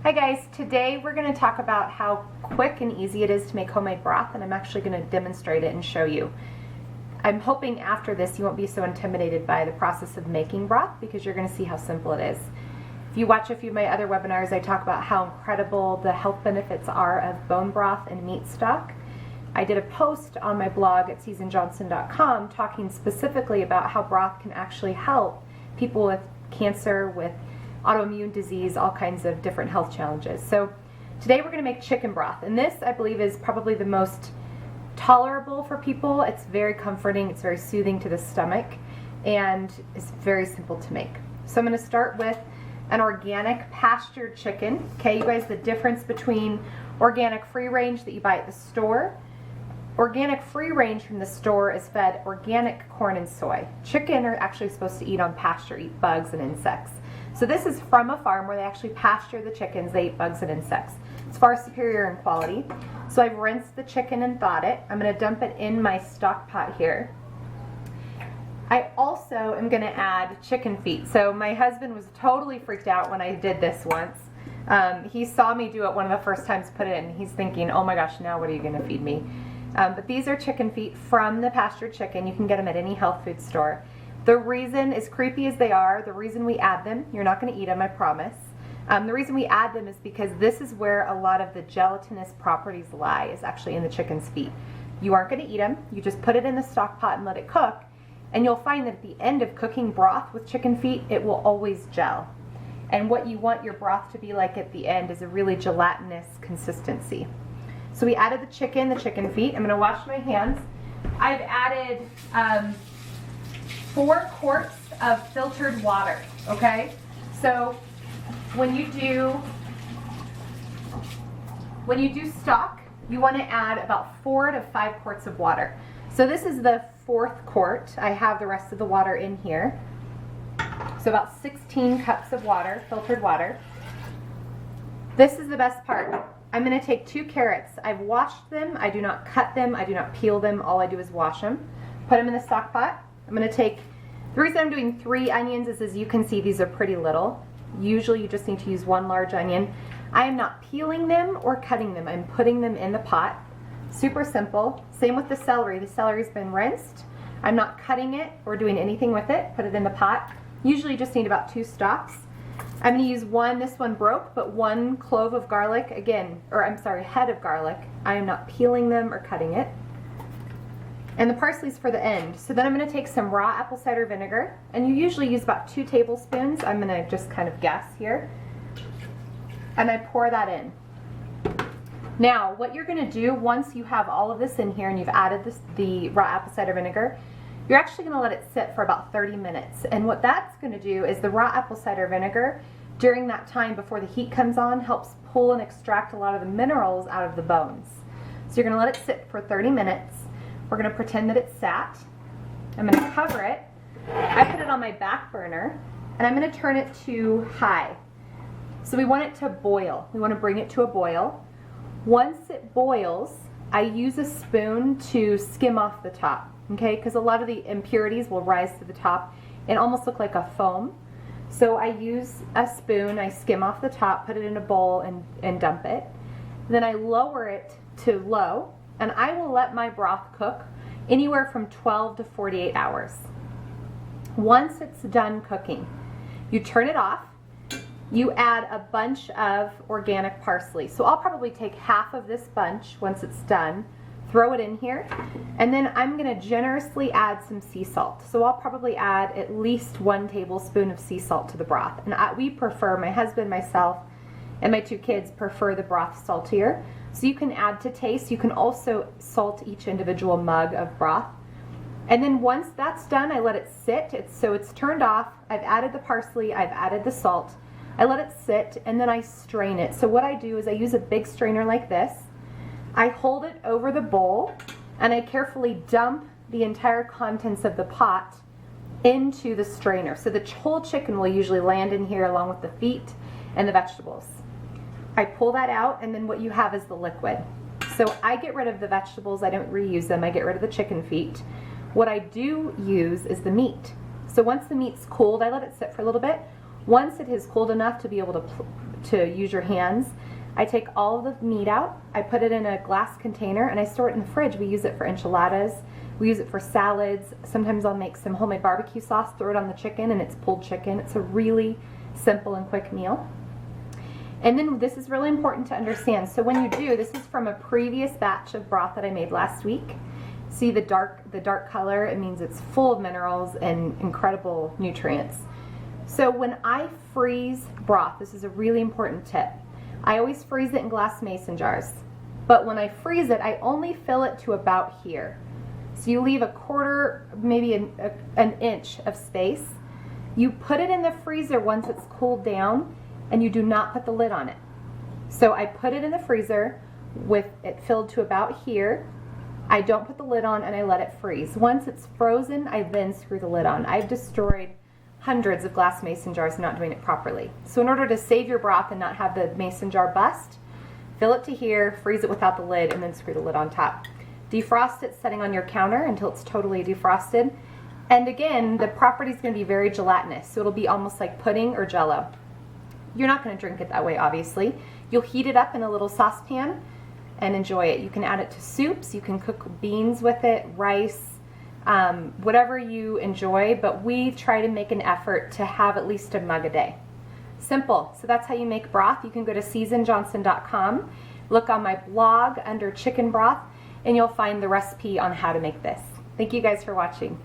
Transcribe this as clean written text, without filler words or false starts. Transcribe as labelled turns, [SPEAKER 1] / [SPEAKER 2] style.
[SPEAKER 1] Hi guys, today we're going to talk about how quick and easy it is to make homemade broth, and I'm actually going to demonstrate it and show you. I'm hoping after this you won't be so intimidated by the process of making broth because you're going to see how simple it is. If you watch a few of my other webinars, I talk about how incredible the health benefits are of bone broth and meat stock. I did a post on my blog at susanjohnson.com talking specifically about how broth can actually help people with cancer, with autoimmune disease, all kinds of different health challenges. So today we're going to make chicken broth, and this I believe is probably the most tolerable for people. It's very comforting, it's very soothing to the stomach, and it's very simple to make. So I'm going to start with an organic pastured chicken. Okay, you guys, the difference between organic free range that you buy at the store. Organic free range from the store is fed organic corn and soy. Chicken are actually supposed to eat on pasture, eat bugs and insects. So this is from a farm where they actually pasture the chickens, they eat bugs and insects. It's far superior in quality. So I've rinsed the chicken and thawed it. I'm going to dump it in my stock pot here. I also am going to add chicken feet. So my husband was totally freaked out when I did this once. He saw me do it one of the first times put it in. He's thinking, oh my gosh, now what are you going to feed me? But these are chicken feet from the pastured chicken. You can get them at any health food store. The reason, as creepy as they are, the reason we add them, you're not going to eat them, I promise. The reason we add them is because this is where a lot of the gelatinous properties lie, is actually in the chicken's feet. You aren't going to eat them. You just put it in the stock pot and let it cook, and you'll find that at the end of cooking broth with chicken feet, it will always gel. And what you want your broth to be like at the end is a really gelatinous consistency. So we added the chicken feet. I'm going to wash my hands. I've added 4 quarts of filtered water, okay? So when you do stock, you want to add about 4 to 5 quarts of water. So this is the 4th quart. I have the rest of the water in here. So about 16 cups of water, filtered water. This is the best part. I'm going to take 2 carrots. I've washed them. I do not cut them. I do not peel them. All I do is wash them. Put them in the stock pot. I'm going to take, the reason I'm doing 3 onions is, as you can see, these are pretty little. Usually you just need to use 1 large onion. I am not peeling them or cutting them. I'm putting them in the pot. Super simple. Same with the celery. The celery's been rinsed. I'm not cutting it or doing anything with it. Put it in the pot. Usually you just need about 2 stalks. I'm going to use this one broke, but 1 clove of garlic, head of garlic. I am not peeling them or cutting it. And the parsley's for the end. So then I'm going to take some raw apple cider vinegar, and you usually use about 2 tablespoons. I'm going to just kind of guess here. And I pour that in. Now, what you're going to do once you have all of this in here and you've added the raw apple cider vinegar, you're actually going to let it sit for about 30 minutes. And what that's going to do is the raw apple cider vinegar, during that time before the heat comes on, helps pull and extract a lot of the minerals out of the bones. So you're going to let it sit for 30 minutes. We're going to pretend that it's sat. I'm going to cover it. I put it on my back burner, and I'm going to turn it to high. So we want it to boil. We want to bring it to a boil. Once it boils, I use a spoon to skim off the top, okay? Because a lot of the impurities will rise to the top and almost look like a foam. So I use a spoon, I skim off the top, put it in a bowl, and dump it. Then I lower it to low, and I will let my broth cook anywhere from 12 to 48 hours. Once it's done cooking, you turn it off. You add a bunch of organic parsley. So I'll probably take half of this bunch once it's done, throw it in here, and then I'm going to generously add some sea salt. So I'll probably add at least 1 tablespoon of sea salt to the broth. And we prefer, my husband, myself, and my 2 kids prefer the broth saltier. So you can add to taste. You can also salt each individual mug of broth. And then once that's done, I let it sit. So it's turned off. I've added the parsley. I've added the salt. I let it sit, and then I strain it. So what I do is I use a big strainer like this. I hold it over the bowl, and I carefully dump the entire contents of the pot into the strainer. So the whole chicken will usually land in here along with the feet and the vegetables. I pull that out, and then what you have is the liquid. So I get rid of the vegetables. I don't reuse them. I get rid of the chicken feet. What I do use is the meat. So once the meat's cooled, I let it sit for a little bit. Once it is cooled enough to be able to use your hands, I take all of the meat out, I put it in a glass container, and I store it in the fridge. We use it for enchiladas, we use it for salads. Sometimes I'll make some homemade barbecue sauce, throw it on the chicken, and it's pulled chicken. It's a really simple and quick meal. And then this is really important to understand. So when you do, this is from a previous batch of broth that I made last week. See the dark color, it means it's full of minerals and incredible nutrients. So when I freeze broth, this is a really important tip. I always freeze it in glass mason jars. But when I freeze it, I only fill it to about here. So you leave a quarter, maybe an inch of space. You put it in the freezer once it's cooled down, and you do not put the lid on it. So I put it in the freezer with it filled to about here. I don't put the lid on, and I let it freeze. Once it's frozen, I then screw the lid on. I've destroyed hundreds of glass mason jars not doing it properly. So in order to save your broth and not have the mason jar bust, fill it to here, freeze it without the lid, and then screw the lid on top. Defrost it setting on your counter until it's totally defrosted. And again, the property is going to be very gelatinous, so it'll be almost like pudding or jello. You're not going to drink it that way, obviously. You'll heat it up in a little saucepan and enjoy it. You can add it to soups, you can cook beans with it, rice, whatever you enjoy, but we try to make an effort to have at least a mug a day. Simple. So that's how you make broth. You can go to seasonjohnson.com, look on my blog under chicken broth, and you'll find the recipe on how to make this. Thank you guys for watching.